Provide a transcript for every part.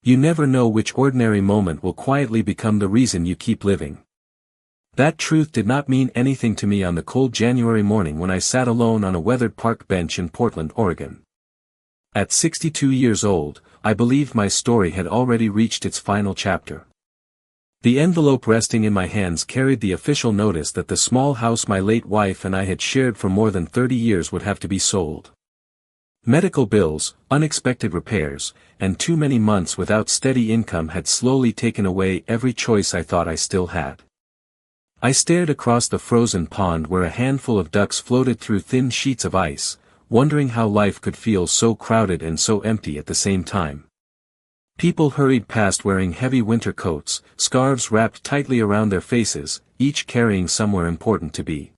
You never know which ordinary moment will quietly become the reason you keep living. That truth did not mean anything to me on the cold January morning when I sat alone on a weathered park bench in Portland, Oregon. At 62 years old, I believed my story had already reached its final chapter. The envelope resting in my hands carried the official notice that the small house my late wife and I had shared for more than 30 years would have to be sold. Medical bills, unexpected repairs, and too many months without steady income had slowly taken away every choice I thought I still had. I stared across the frozen pond where a handful of ducks floated through thin sheets of ice, wondering how life could feel so crowded and so empty at the same time. People hurried past wearing heavy winter coats, scarves wrapped tightly around their faces, each carrying somewhere important to be.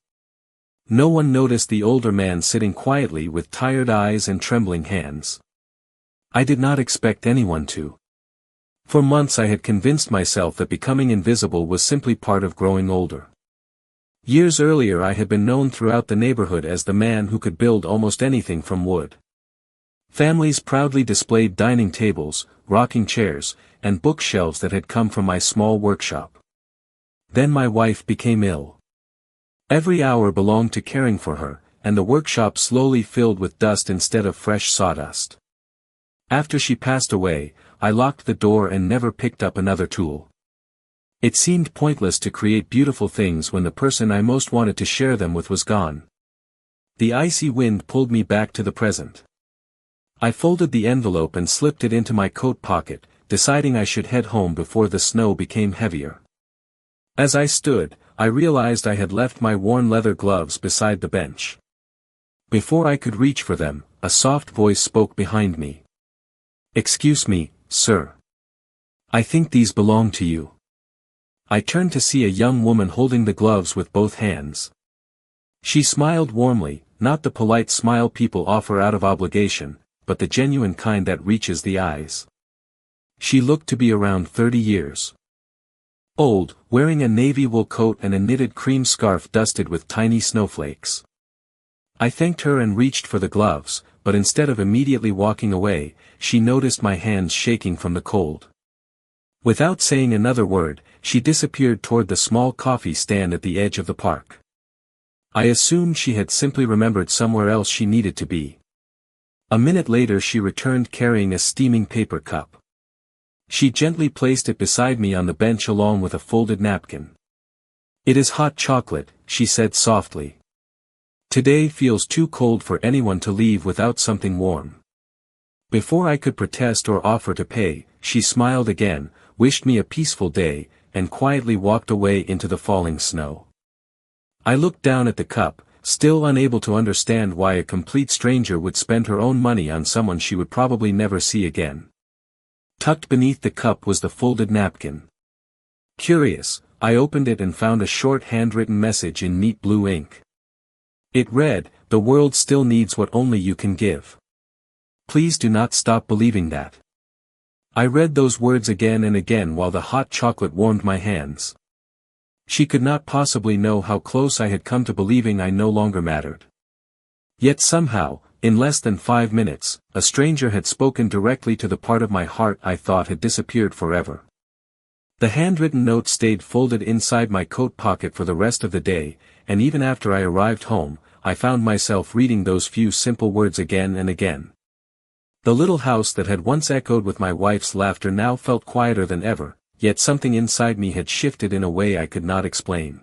No one noticed the older man sitting quietly with tired eyes and trembling hands. I did not expect anyone to. For months I had convinced myself that becoming invisible was simply part of growing older. Years earlier I had been known throughout the neighborhood as the man who could build almost anything from wood. Families proudly displayed dining tables, rocking chairs, and bookshelves that had come from my small workshop. Then my wife became ill. Every hour belonged to caring for her, and the workshop slowly filled with dust instead of fresh sawdust. After she passed away, I locked the door and never picked up another tool. It seemed pointless to create beautiful things when the person I most wanted to share them with was gone. The icy wind pulled me back to the present. I folded the envelope and slipped it into my coat pocket, deciding I should head home before the snow became heavier. As I stood, I realized I had left my worn leather gloves beside the bench. Before I could reach for them, a soft voice spoke behind me. "Excuse me, sir. I think these belong to you." I turned to see a young woman holding the gloves with both hands. She smiled warmly, not the polite smile people offer out of obligation, but the genuine kind that reaches the eyes. She looked to be around 30 years old, wearing a navy wool coat and a knitted cream scarf dusted with tiny snowflakes. I thanked her and reached for the gloves, but instead of immediately walking away, she noticed my hands shaking from the cold. Without saying another word, she disappeared toward the small coffee stand at the edge of the park. I assumed she had simply remembered somewhere else she needed to be. A minute later she returned carrying a steaming paper cup. She gently placed it beside me on the bench along with a folded napkin. "It is hot chocolate," she said softly. "Today feels too cold for anyone to leave without something warm." Before I could protest or offer to pay, she smiled again, wished me a peaceful day, and quietly walked away into the falling snow. I looked down at the cup, still unable to understand why a complete stranger would spend her own money on someone she would probably never see again. Tucked beneath the cup was the folded napkin. Curious, I opened it and found a short handwritten message in neat blue ink. It read, "The world still needs what only you can give. Please do not stop believing that." I read those words again and again while the hot chocolate warmed my hands. She could not possibly know how close I had come to believing I no longer mattered. Yet somehow, in less than 5 minutes, a stranger had spoken directly to the part of my heart I thought had disappeared forever. The handwritten note stayed folded inside my coat pocket for the rest of the day, and even after I arrived home, I found myself reading those few simple words again and again. The little house that had once echoed with my wife's laughter now felt quieter than ever, yet something inside me had shifted in a way I could not explain.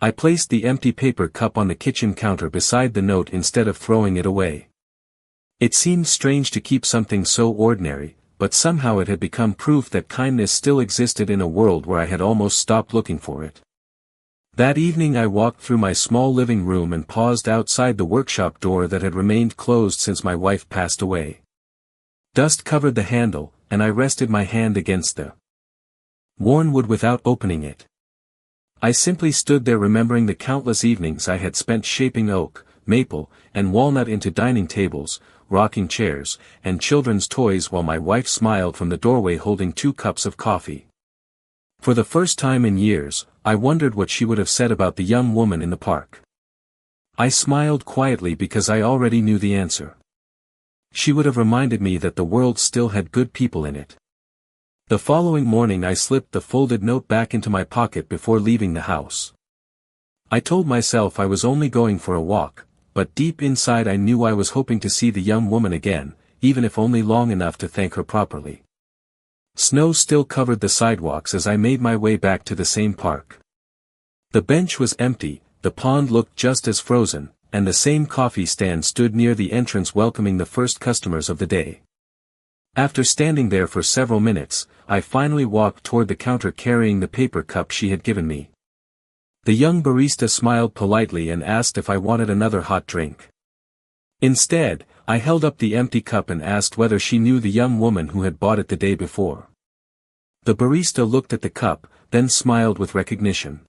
I placed the empty paper cup on the kitchen counter beside the note instead of throwing it away. It seemed strange to keep something so ordinary, but somehow it had become proof that kindness still existed in a world where I had almost stopped looking for it. That evening I walked through my small living room and paused outside the workshop door that had remained closed since my wife passed away. Dust covered the handle, and I rested my hand against the worn wood without opening it. I simply stood there remembering the countless evenings I had spent shaping oak, maple, and walnut into dining tables, rocking chairs, and children's toys while my wife smiled from the doorway holding 2 cups of coffee. For the first time in years, I wondered what she would have said about the young woman in the park. I smiled quietly because I already knew the answer. She would have reminded me that the world still had good people in it. The following morning I slipped the folded note back into my pocket before leaving the house. I told myself I was only going for a walk, but deep inside I knew I was hoping to see the young woman again, even if only long enough to thank her properly. Snow still covered the sidewalks as I made my way back to the same park. The bench was empty, the pond looked just as frozen, and the same coffee stand stood near the entrance welcoming the first customers of the day. After standing there for several minutes, I finally walked toward the counter carrying the paper cup she had given me. The young barista smiled politely and asked if I wanted another hot drink. Instead, I held up the empty cup and asked whether she knew the young woman who had bought it the day before. The barista looked at the cup, then smiled with recognition.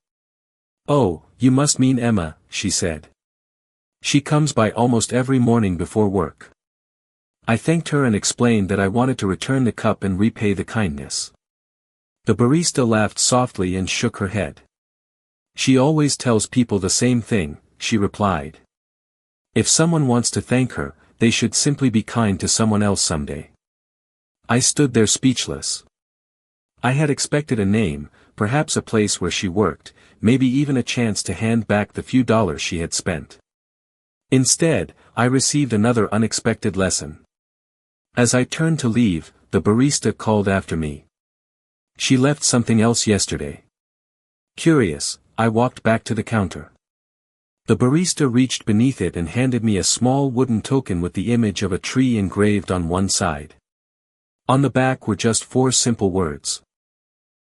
"Oh, you must mean Emma," she said. "She comes by almost every morning before work." I thanked her and explained that I wanted to return the cup and repay the kindness. The barista laughed softly and shook her head. "She always tells people the same thing," she replied. "If someone wants to thank her, they should simply be kind to someone else someday." I stood there speechless. I had expected a name, perhaps a place where she worked, maybe even a chance to hand back the few dollars she had spent. Instead, I received another unexpected lesson. As I turned to leave, the barista called after me. "She left something else yesterday." Curious, I walked back to the counter. The barista reached beneath it and handed me a small wooden token with the image of a tree engraved on one side. On the back were just 4 simple words.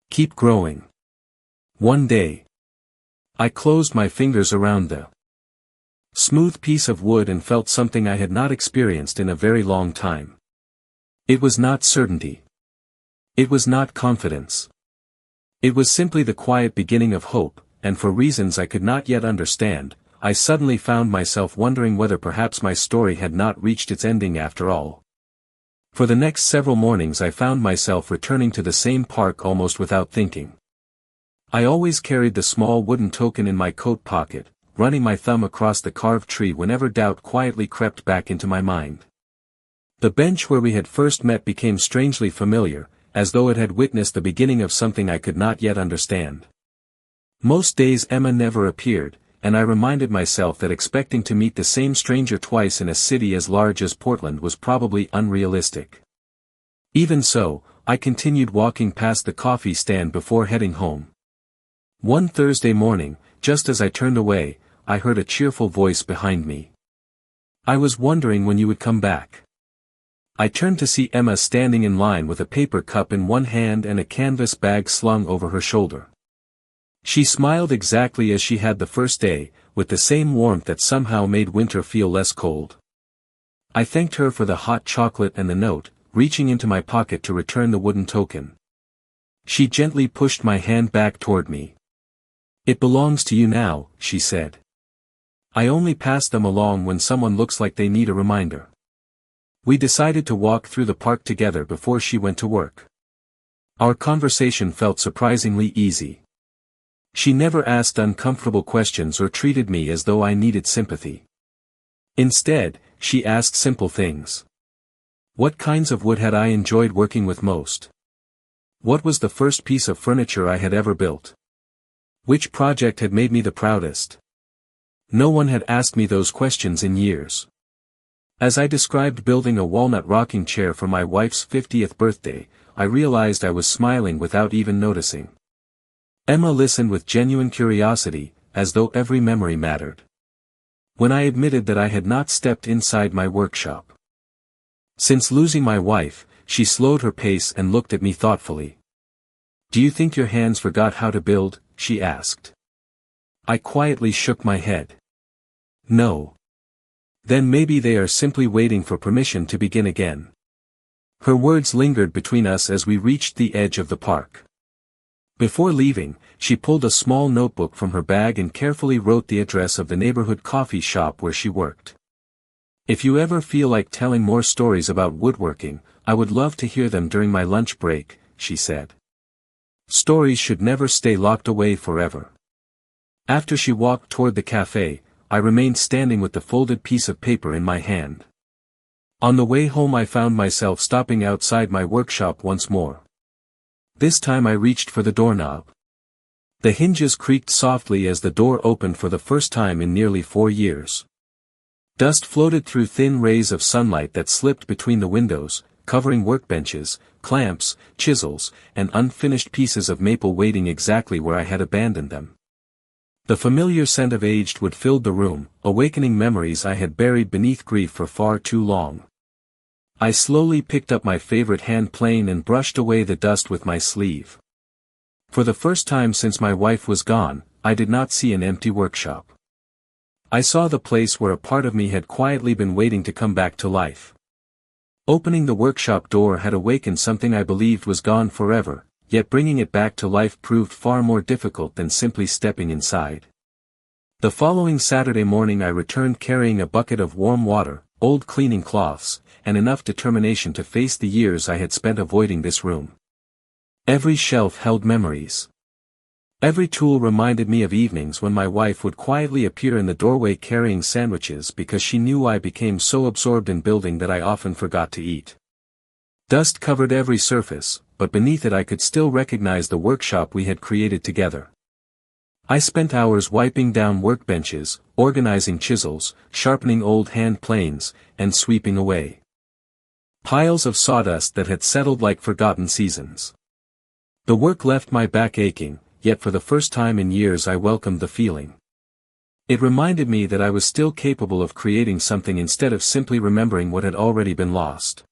"Keep growing. One day." I closed my fingers around the smooth piece of wood and felt something I had not experienced in a very long time. It was not certainty. It was not confidence. It was simply the quiet beginning of hope, and for reasons I could not yet understand, I suddenly found myself wondering whether perhaps my story had not reached its ending after all. For the next several mornings I found myself returning to the same park almost without thinking. I always carried the small wooden token in my coat pocket, running my thumb across the carved tree whenever doubt quietly crept back into my mind. The bench where we had first met became strangely familiar, as though it had witnessed the beginning of something I could not yet understand. Most days Emma never appeared, and I reminded myself that expecting to meet the same stranger twice in a city as large as Portland was probably unrealistic. Even so, I continued walking past the coffee stand before heading home. One Thursday morning, just as I turned away, I heard a cheerful voice behind me. "I was wondering when you would come back." I turned to see Emma standing in line with a paper cup in one hand and a canvas bag slung over her shoulder. She smiled exactly as she had the first day, with the same warmth that somehow made winter feel less cold. I thanked her for the hot chocolate and the note, reaching into my pocket to return the wooden token. She gently pushed my hand back toward me. "It belongs to you now," she said. "I only pass them along when someone looks like they need a reminder." We decided to walk through the park together before she went to work. Our conversation felt surprisingly easy. She never asked uncomfortable questions or treated me as though I needed sympathy. Instead, she asked simple things. What kinds of wood had I enjoyed working with most? What was the first piece of furniture I had ever built? Which project had made me the proudest? No one had asked me those questions in years. As I described building a walnut rocking chair for my wife's 50th birthday, I realized I was smiling without even noticing. Emma listened with genuine curiosity, as though every memory mattered. When I admitted that I had not stepped inside my workshop since losing my wife, she slowed her pace and looked at me thoughtfully. "Do you think your hands forgot how to build?" she asked. I quietly shook my head. "No. Then maybe they are simply waiting for permission to begin again." Her words lingered between us as we reached the edge of the park. Before leaving, she pulled a small notebook from her bag and carefully wrote the address of the neighborhood coffee shop where she worked. "If you ever feel like telling more stories about woodworking, I would love to hear them during my lunch break," she said. Stories should never stay locked away forever. After she walked toward the cafe, I remained standing with the folded piece of paper in my hand. On the way home I found myself stopping outside my workshop once more. This time I reached for the doorknob. The hinges creaked softly as the door opened for the first time in nearly 4 years. Dust floated through thin rays of sunlight that slipped between the windows, covering workbenches, clamps, chisels, and unfinished pieces of maple waiting exactly where I had abandoned them. The familiar scent of aged wood filled the room, awakening memories I had buried beneath grief for far too long. I slowly picked up my favorite hand plane and brushed away the dust with my sleeve. For the first time since my wife was gone, I did not see an empty workshop. I saw the place where a part of me had quietly been waiting to come back to life. Opening the workshop door had awakened something I believed was gone forever, yet bringing it back to life proved far more difficult than simply stepping inside. The following Saturday morning I returned carrying a bucket of warm water, old cleaning cloths, and enough determination to face the years I had spent avoiding this room. Every shelf held memories. Every tool reminded me of evenings when my wife would quietly appear in the doorway carrying sandwiches because she knew I became so absorbed in building that I often forgot to eat. Dust covered every surface, but beneath it I could still recognize the workshop we had created together. I spent hours wiping down workbenches, organizing chisels, sharpening old hand planes, and sweeping away piles of sawdust that had settled like forgotten seasons. The work left my back aching, yet for the first time in years I welcomed the feeling. It reminded me that I was still capable of creating something instead of simply remembering what had already been lost.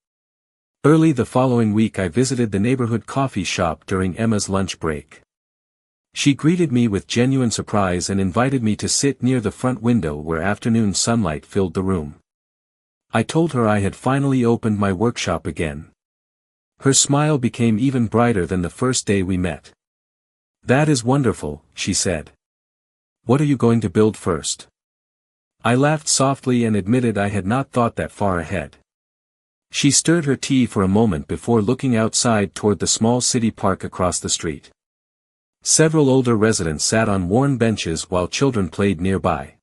Early the following week I visited the neighborhood coffee shop during Emma's lunch break. She greeted me with genuine surprise and invited me to sit near the front window where afternoon sunlight filled the room. I told her I had finally opened my workshop again. Her smile became even brighter than the first day we met. "That is wonderful," she said. "What are you going to build first?" I laughed softly and admitted I had not thought that far ahead. She stirred her tea for a moment before looking outside toward the small city park across the street. Several older residents sat on worn benches while children played nearby.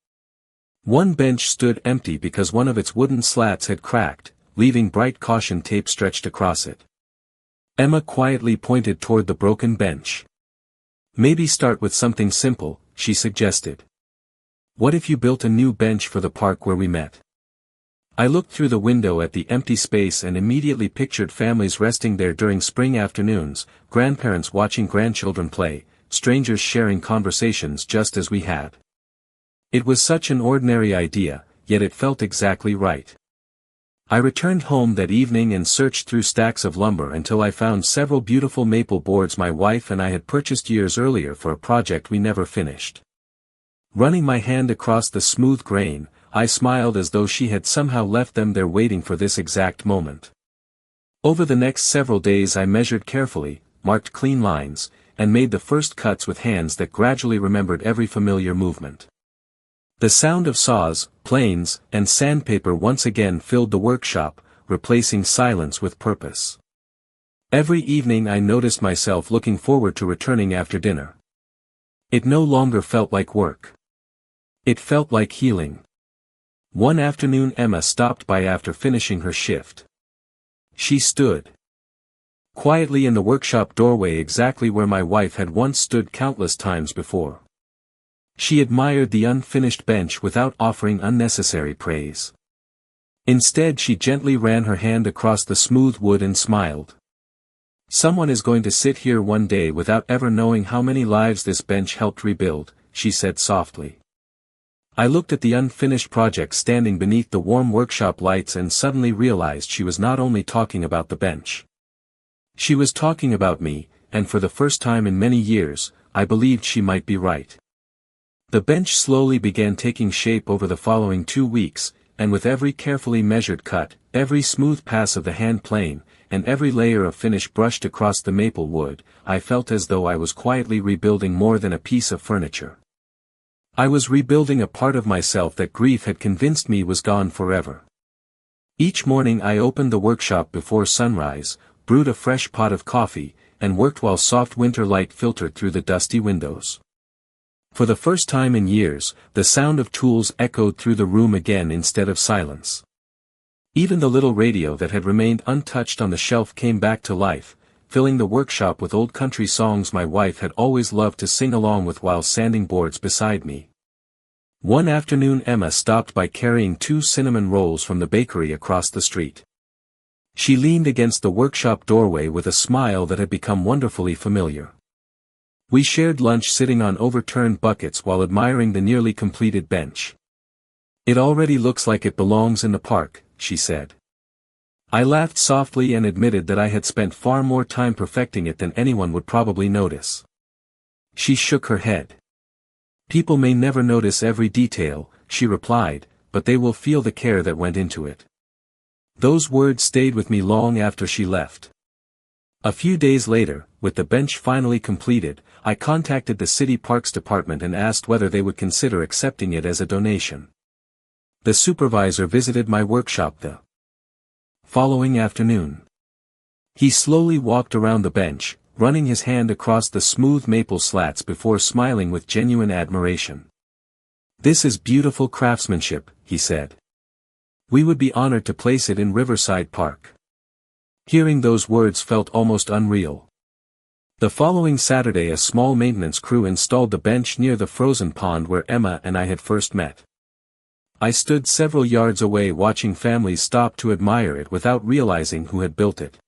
One bench stood empty because one of its wooden slats had cracked, leaving bright caution tape stretched across it. Emma quietly pointed toward the broken bench. "Maybe start with something simple," she suggested. "What if you built a new bench for the park where we met?" I looked through the window at the empty space and immediately pictured families resting there during spring afternoons, grandparents watching grandchildren play, strangers sharing conversations just as we had. It was such an ordinary idea, yet it felt exactly right. I returned home that evening and searched through stacks of lumber until I found several beautiful maple boards my wife and I had purchased years earlier for a project we never finished. Running my hand across the smooth grain, I smiled as though she had somehow left them there waiting for this exact moment. Over the next several days I measured carefully, marked clean lines, and made the first cuts with hands that gradually remembered every familiar movement. The sound of saws, planes, and sandpaper once again filled the workshop, replacing silence with purpose. Every evening I noticed myself looking forward to returning after dinner. It no longer felt like work. It felt like healing. One afternoon Emma stopped by after finishing her shift. She stood quietly in the workshop doorway exactly where my wife had once stood countless times before. She admired the unfinished bench without offering unnecessary praise. Instead she gently ran her hand across the smooth wood and smiled. "Someone is going to sit here one day without ever knowing how many lives this bench helped rebuild," she said softly. I looked at the unfinished project standing beneath the warm workshop lights and suddenly realized she was not only talking about the bench. She was talking about me, and for the first time in many years, I believed she might be right. The bench slowly began taking shape over the following 2 weeks, and with every carefully measured cut, every smooth pass of the hand plane, and every layer of finish brushed across the maple wood, I felt as though I was quietly rebuilding more than a piece of furniture. I was rebuilding a part of myself that grief had convinced me was gone forever. Each morning I opened the workshop before sunrise, brewed a fresh pot of coffee, and worked while soft winter light filtered through the dusty windows. For the first time in years, the sound of tools echoed through the room again instead of silence. Even the little radio that had remained untouched on the shelf came back to life, filling the workshop with old country songs my wife had always loved to sing along with while sanding boards beside me. One afternoon Emma stopped by carrying 2 cinnamon rolls from the bakery across the street. She leaned against the workshop doorway with a smile that had become wonderfully familiar. We shared lunch sitting on overturned buckets while admiring the nearly completed bench. "It already looks like it belongs in the park," she said. I laughed softly and admitted that I had spent far more time perfecting it than anyone would probably notice. She shook her head. "People may never notice every detail," she replied, "but they will feel the care that went into it." Those words stayed with me long after she left. A few days later, with the bench finally completed, I contacted the City Parks Department and asked whether they would consider accepting it as a donation. The supervisor visited my workshop the following afternoon. He slowly walked around the bench, running his hand across the smooth maple slats before smiling with genuine admiration. "This is beautiful craftsmanship," he said. "We would be honored to place it in Riverside Park." Hearing those words felt almost unreal. The following Saturday a small maintenance crew installed the bench near the frozen pond where Emma and I had first met. I stood several yards away watching families stop to admire it without realizing who had built it.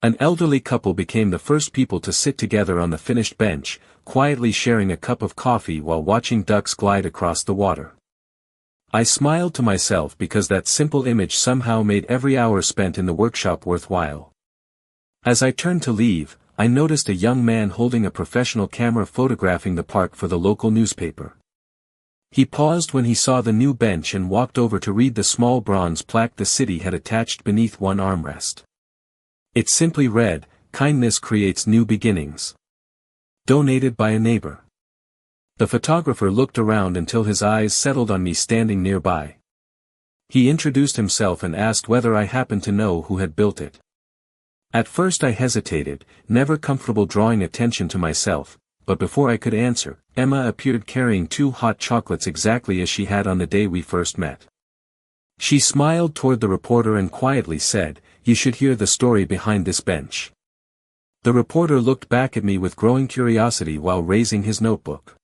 An elderly couple became the first people to sit together on the finished bench, quietly sharing a cup of coffee while watching ducks glide across the water. I smiled to myself because that simple image somehow made every hour spent in the workshop worthwhile. As I turned to leave, I noticed a young man holding a professional camera photographing the park for the local newspaper. He paused when he saw the new bench and walked over to read the small bronze plaque the city had attached beneath one armrest. It simply read, "Kindness creates new beginnings. Donated by a neighbor." The photographer looked around until his eyes settled on me standing nearby. He introduced himself and asked whether I happened to know who had built it. At first I hesitated, never comfortable drawing attention to myself, but before I could answer, Emma appeared carrying 2 hot chocolates exactly as she had on the day we first met. She smiled toward the reporter and quietly said, "You should hear the story behind this bench." The reporter looked back at me with growing curiosity while raising his notebook.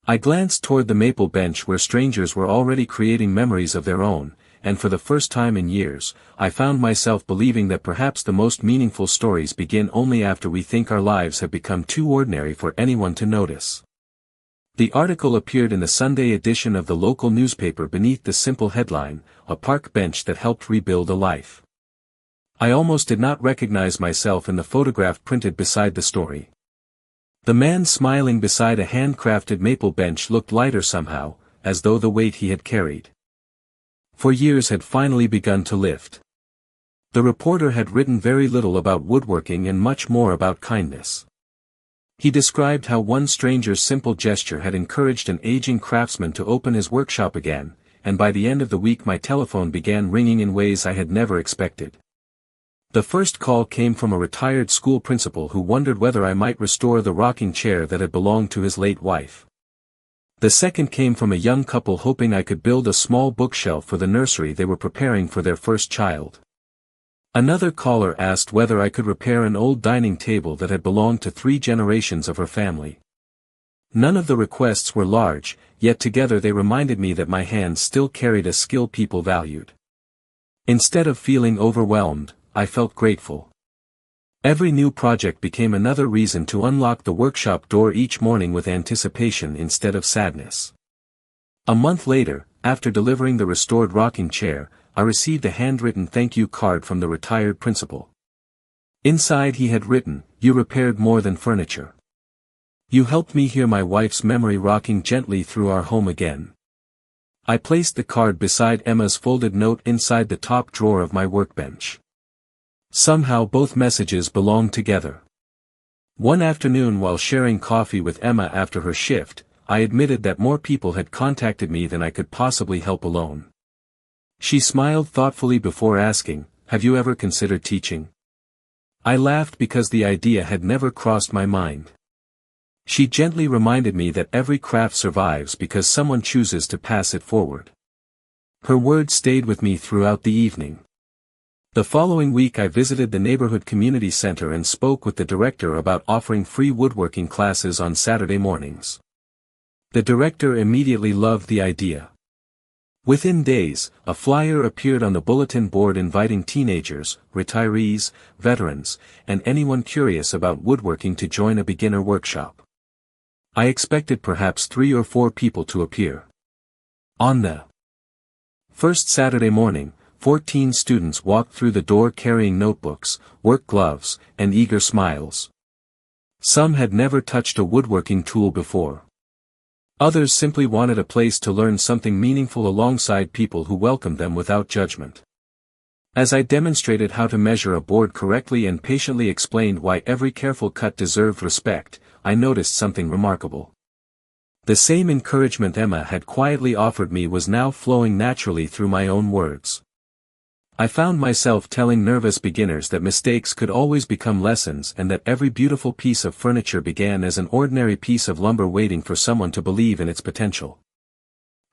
I glanced toward the maple bench where strangers were already creating memories of their own, and for the first time in years, I found myself believing that perhaps the most meaningful stories begin only after we think our lives have become too ordinary for anyone to notice. The article appeared in the Sunday edition of the local newspaper beneath the simple headline, "A Park Bench That Helped Rebuild a Life." I almost did not recognize myself in the photograph printed beside the story. The man smiling beside a handcrafted maple bench looked lighter somehow, as though the weight he had carried for years had finally begun to lift. The reporter had written very little about woodworking and much more about kindness. He described how one stranger's simple gesture had encouraged an aging craftsman to open his workshop again, and by the end of the week my telephone began ringing in ways I had never expected. The first call came from a retired school principal who wondered whether I might restore the rocking chair that had belonged to his late wife. The second came from a young couple hoping I could build a small bookshelf for the nursery they were preparing for their first child. Another caller asked whether I could repair an old dining table that had belonged to 3 generations of her family. None of the requests were large, yet together they reminded me that my hands still carried a skill people valued. Instead of feeling overwhelmed, I felt grateful. Every new project became another reason to unlock the workshop door each morning with anticipation instead of sadness. A month later, after delivering the restored rocking chair, I received a handwritten thank you card from the retired principal. Inside he had written, "You repaired more than furniture. You helped me hear my wife's memory rocking gently through our home again." I placed the card beside Emma's folded note inside the top drawer of my workbench. Somehow both messages belonged together. One afternoon while sharing coffee with Emma after her shift, I admitted that more people had contacted me than I could possibly help alone. She smiled thoughtfully before asking, "Have you ever considered teaching?" I laughed because the idea had never crossed my mind. She gently reminded me that every craft survives because someone chooses to pass it forward. Her words stayed with me throughout the evening. The following week I visited the neighborhood community center and spoke with the director about offering free woodworking classes on Saturday mornings. The director immediately loved the idea. Within days, a flyer appeared on the bulletin board inviting teenagers, retirees, veterans, and anyone curious about woodworking to join a beginner workshop. I expected perhaps 3 or 4 people to appear. On the first Saturday morning, 14 students walked through the door carrying notebooks, work gloves, and eager smiles. Some had never touched a woodworking tool before. Others simply wanted a place to learn something meaningful alongside people who welcomed them without judgment. As I demonstrated how to measure a board correctly and patiently explained why every careful cut deserved respect, I noticed something remarkable. The same encouragement Emma had quietly offered me was now flowing naturally through my own words. I found myself telling nervous beginners that mistakes could always become lessons and that every beautiful piece of furniture began as an ordinary piece of lumber waiting for someone to believe in its potential.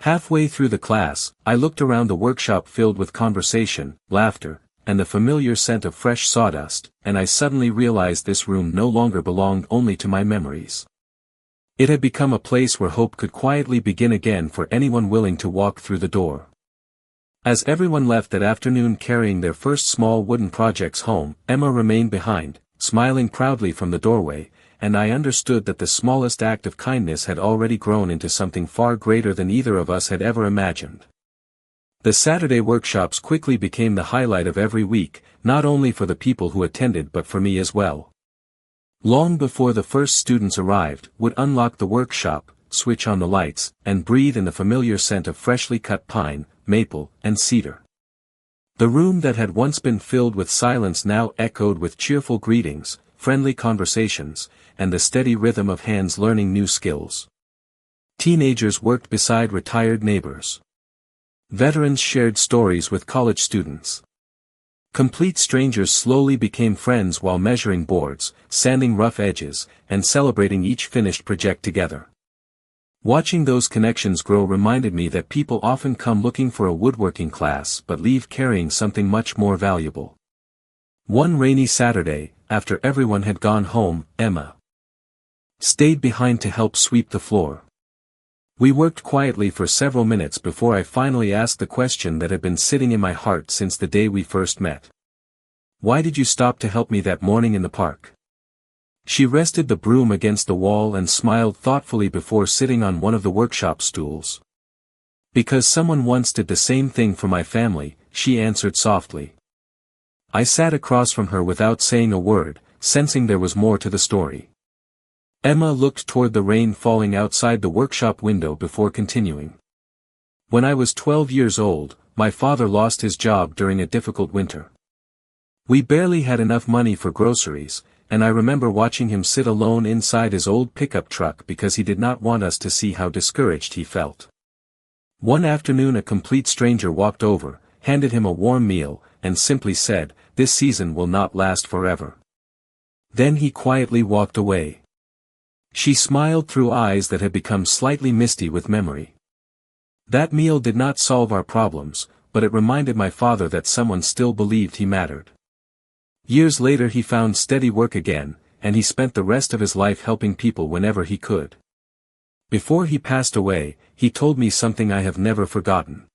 Halfway through the class, I looked around the workshop filled with conversation, laughter, and the familiar scent of fresh sawdust, and I suddenly realized this room no longer belonged only to my memories. It had become a place where hope could quietly begin again for anyone willing to walk through the door. As everyone left that afternoon carrying their first small wooden projects home, Emma remained behind, smiling proudly from the doorway, and I understood that the smallest act of kindness had already grown into something far greater than either of us had ever imagined. The Saturday workshops quickly became the highlight of every week, not only for the people who attended but for me as well. Long before the first students arrived, would unlock the workshop, switch on the lights, and breathe in the familiar scent of freshly cut pine, maple, and cedar. The room that had once been filled with silence now echoed with cheerful greetings, friendly conversations, and the steady rhythm of hands learning new skills. Teenagers worked beside retired neighbors. Veterans shared stories with college students. Complete strangers slowly became friends while measuring boards, sanding rough edges, and celebrating each finished project together. Watching those connections grow reminded me that people often come looking for a woodworking class but leave carrying something much more valuable. One rainy Saturday, after everyone had gone home, Emma stayed behind to help sweep the floor. We worked quietly for several minutes before I finally asked the question that had been sitting in my heart since the day we first met. "Why did you stop to help me that morning in the park?" She rested the broom against the wall and smiled thoughtfully before sitting on one of the workshop stools. "Because someone once did the same thing for my family," she answered softly. I sat across from her without saying a word, sensing there was more to the story. Emma looked toward the rain falling outside the workshop window before continuing. "When I was 12 years old, my father lost his job during a difficult winter. We barely had enough money for groceries, and I remember watching him sit alone inside his old pickup truck because he did not want us to see how discouraged he felt. One afternoon a complete stranger walked over, handed him a warm meal, and simply said, 'This season will not last forever.' Then he quietly walked away." She smiled through eyes that had become slightly misty with memory. "That meal did not solve our problems, but it reminded my father that someone still believed he mattered. Years later he found steady work again, and he spent the rest of his life helping people whenever he could. Before he passed away, he told me something I have never forgotten."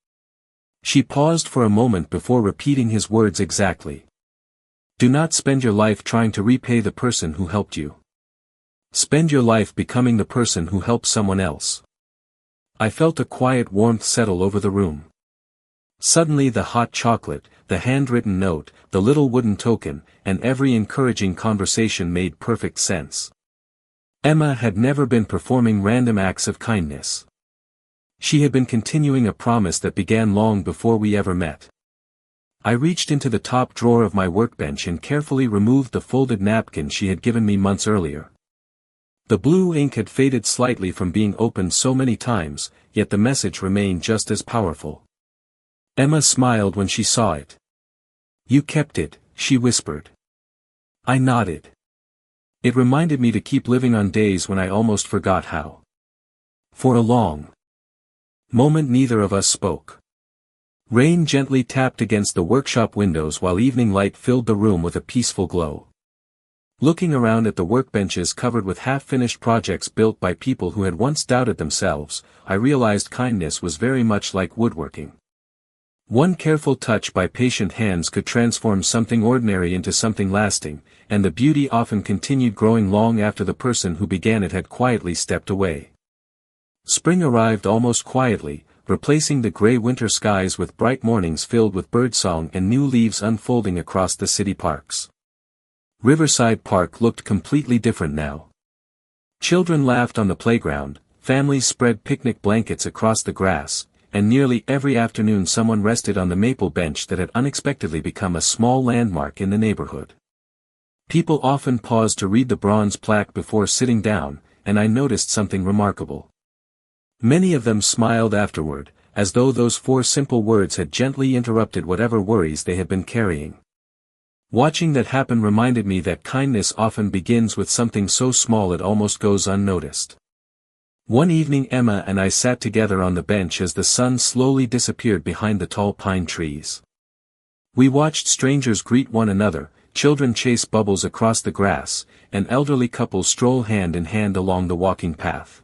She paused for a moment before repeating his words exactly. "Do not spend your life trying to repay the person who helped you. Spend your life becoming the person who helps someone else." I felt a quiet warmth settle over the room. Suddenly the hot chocolate, the handwritten note, the little wooden token, and every encouraging conversation made perfect sense. Emma had never been performing random acts of kindness. She had been continuing a promise that began long before we ever met. I reached into the top drawer of my workbench and carefully removed the folded napkin she had given me months earlier. The blue ink had faded slightly from being opened so many times, yet the message remained just as powerful. Emma smiled when she saw it. "You kept it," she whispered. I nodded. It reminded me to keep living on days when I almost forgot how. For a long moment neither of us spoke. Rain gently tapped against the workshop windows while evening light filled the room with a peaceful glow. Looking around at the workbenches covered with half-finished projects built by people who had once doubted themselves, I realized kindness was very much like woodworking. One careful touch by patient hands could transform something ordinary into something lasting, and the beauty often continued growing long after the person who began it had quietly stepped away. Spring arrived almost quietly, replacing the gray winter skies with bright mornings filled with birdsong and new leaves unfolding across the city parks. Riverside Park looked completely different now. Children laughed on the playground, families spread picnic blankets across the grass, and nearly every afternoon someone rested on the maple bench that had unexpectedly become a small landmark in the neighborhood. People often paused to read the bronze plaque before sitting down, and I noticed something remarkable. Many of them smiled afterward, as though those 4 simple words had gently interrupted whatever worries they had been carrying. Watching that happen reminded me that kindness often begins with something so small it almost goes unnoticed. One evening Emma and I sat together on the bench as the sun slowly disappeared behind the tall pine trees. We watched strangers greet one another, children chase bubbles across the grass, and elderly couples stroll hand in hand along the walking path.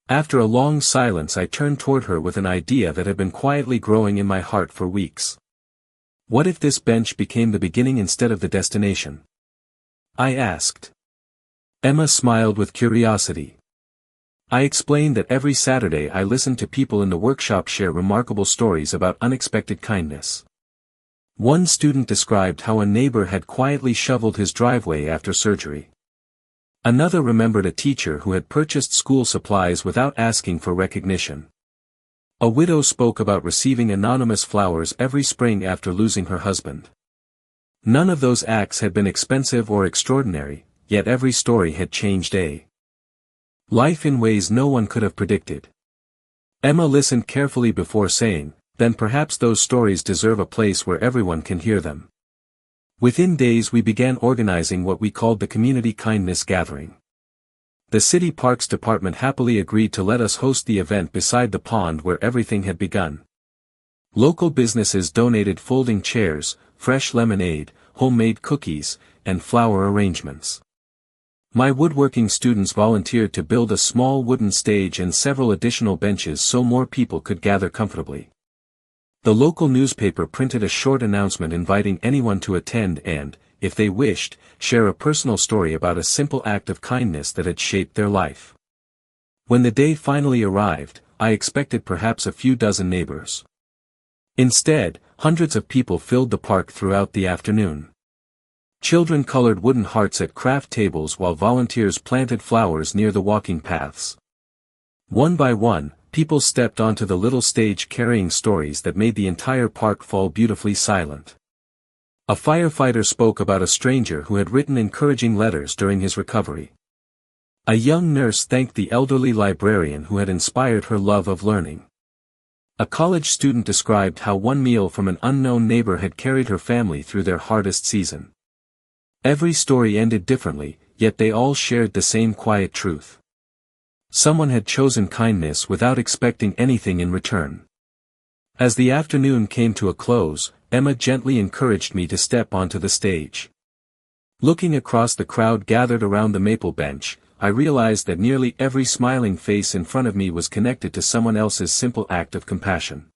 After a long silence I turned toward her with an idea that had been quietly growing in my heart for weeks. What if this bench became the beginning instead of the destination? I asked. Emma smiled with curiosity. I explained that every Saturday I listened to people in the workshop share remarkable stories about unexpected kindness. One student described how a neighbor had quietly shoveled his driveway after surgery. Another remembered a teacher who had purchased school supplies without asking for recognition. A widow spoke about receiving anonymous flowers every spring after losing her husband. None of those acts had been expensive or extraordinary, yet every story had changed life in ways no one could have predicted. Emma listened carefully before saying, "Then perhaps those stories deserve a place where everyone can hear them." Within days we began organizing what we called the Community Kindness Gathering. The City Parks Department happily agreed to let us host the event beside the pond where everything had begun. Local businesses donated folding chairs, fresh lemonade, homemade cookies, and flower arrangements. My woodworking students volunteered to build a small wooden stage and several additional benches so more people could gather comfortably. The local newspaper printed a short announcement inviting anyone to attend and, if they wished, share a personal story about a simple act of kindness that had shaped their life. When the day finally arrived, I expected perhaps a few dozen neighbors. Instead, hundreds of people filled the park throughout the afternoon. Children colored wooden hearts at craft tables while volunteers planted flowers near the walking paths. One by one, people stepped onto the little stage carrying stories that made the entire park fall beautifully silent. A firefighter spoke about a stranger who had written encouraging letters during his recovery. A young nurse thanked the elderly librarian who had inspired her love of learning. A college student described how one meal from an unknown neighbor had carried her family through their hardest season. Every story ended differently, yet they all shared the same quiet truth. Someone had chosen kindness without expecting anything in return. As the afternoon came to a close, Emma gently encouraged me to step onto the stage. Looking across the crowd gathered around the maple bench, I realized that nearly every smiling face in front of me was connected to someone else's simple act of compassion.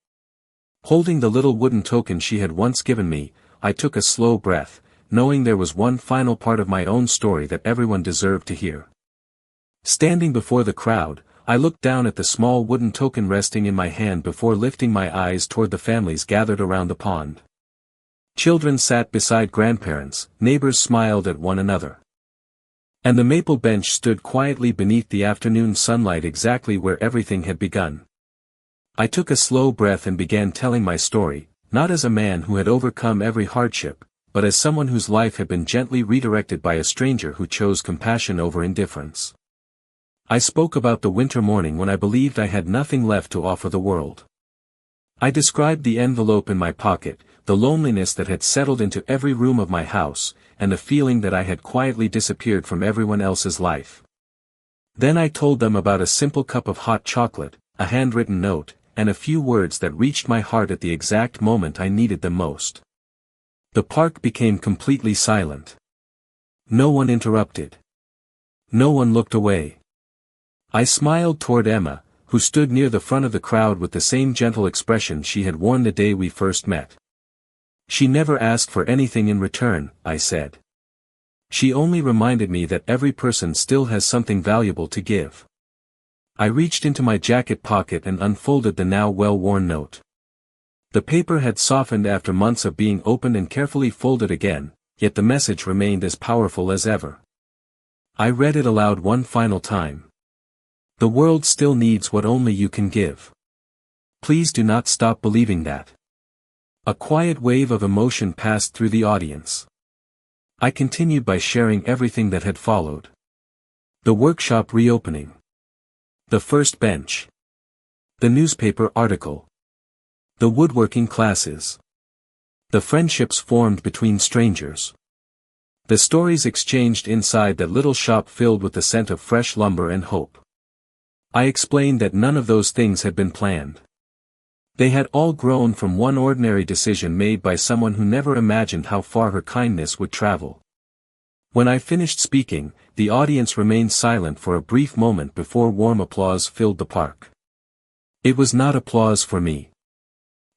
Holding the little wooden token she had once given me, I took a slow breath, knowing there was one final part of my own story that everyone deserved to hear. Standing before the crowd, I looked down at the small wooden token resting in my hand before lifting my eyes toward the families gathered around the pond. Children sat beside grandparents, neighbors smiled at one another. And the maple bench stood quietly beneath the afternoon sunlight exactly where everything had begun. I took a slow breath and began telling my story, not as a man who had overcome every hardship, but as someone whose life had been gently redirected by a stranger who chose compassion over indifference. I spoke about the winter morning when I believed I had nothing left to offer the world. I described the envelope in my pocket, the loneliness that had settled into every room of my house, and the feeling that I had quietly disappeared from everyone else's life. Then I told them about a simple cup of hot chocolate, a handwritten note, and a few words that reached my heart at the exact moment I needed them most. The park became completely silent. No one interrupted. No one looked away. I smiled toward Emma, who stood near the front of the crowd with the same gentle expression she had worn the day we first met. She never asked for anything in return, I said. She only reminded me that every person still has something valuable to give. I reached into my jacket pocket and unfolded the now well-worn note. The paper had softened after months of being opened and carefully folded again, yet the message remained as powerful as ever. I read it aloud one final time. The world still needs what only you can give. Please do not stop believing that. A quiet wave of emotion passed through the audience. I continued by sharing everything that had followed. The workshop reopening. The first bench. The newspaper article. The woodworking classes. The friendships formed between strangers. The stories exchanged inside that little shop filled with the scent of fresh lumber and hope. I explained that none of those things had been planned. They had all grown from one ordinary decision made by someone who never imagined how far her kindness would travel. When I finished speaking, the audience remained silent for a brief moment before warm applause filled the park. It was not applause for me.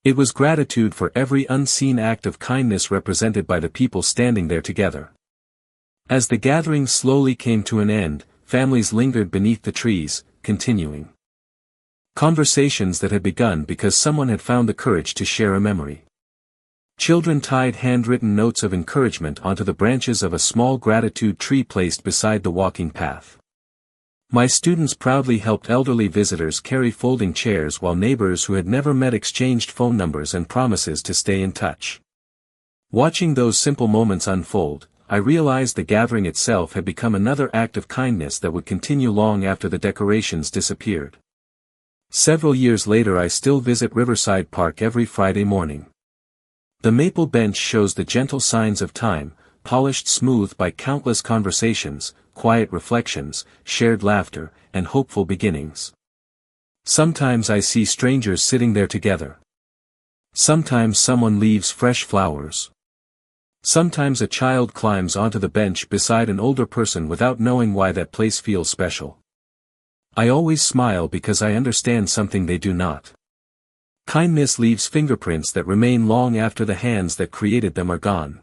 It was gratitude for every unseen act of kindness represented by the people standing there together. As the gathering slowly came to an end, families lingered beneath the trees, continuing conversations that had begun because someone had found the courage to share a memory. Children tied handwritten notes of encouragement onto the branches of a small gratitude tree placed beside the walking path. My students proudly helped elderly visitors carry folding chairs while neighbors who had never met exchanged phone numbers and promises to stay in touch. Watching those simple moments unfold, I realized the gathering itself had become another act of kindness that would continue long after the decorations disappeared. Several years later I still visit Riverside Park every Friday morning. The maple bench shows the gentle signs of time, polished smooth by countless conversations, quiet reflections, shared laughter, and hopeful beginnings. Sometimes I see strangers sitting there together. Sometimes someone leaves fresh flowers. Sometimes a child climbs onto the bench beside an older person without knowing why that place feels special. I always smile because I understand something they do not. Kindness leaves fingerprints that remain long after the hands that created them are gone.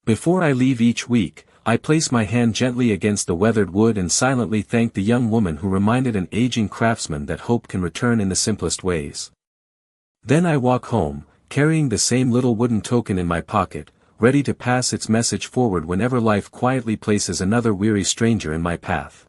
Before I leave each week, I place my hand gently against the weathered wood and silently thank the young woman who reminded an aging craftsman that hope can return in the simplest ways. Then I walk home, carrying the same little wooden token in my pocket, ready to pass its message forward whenever life quietly places another weary stranger in my path.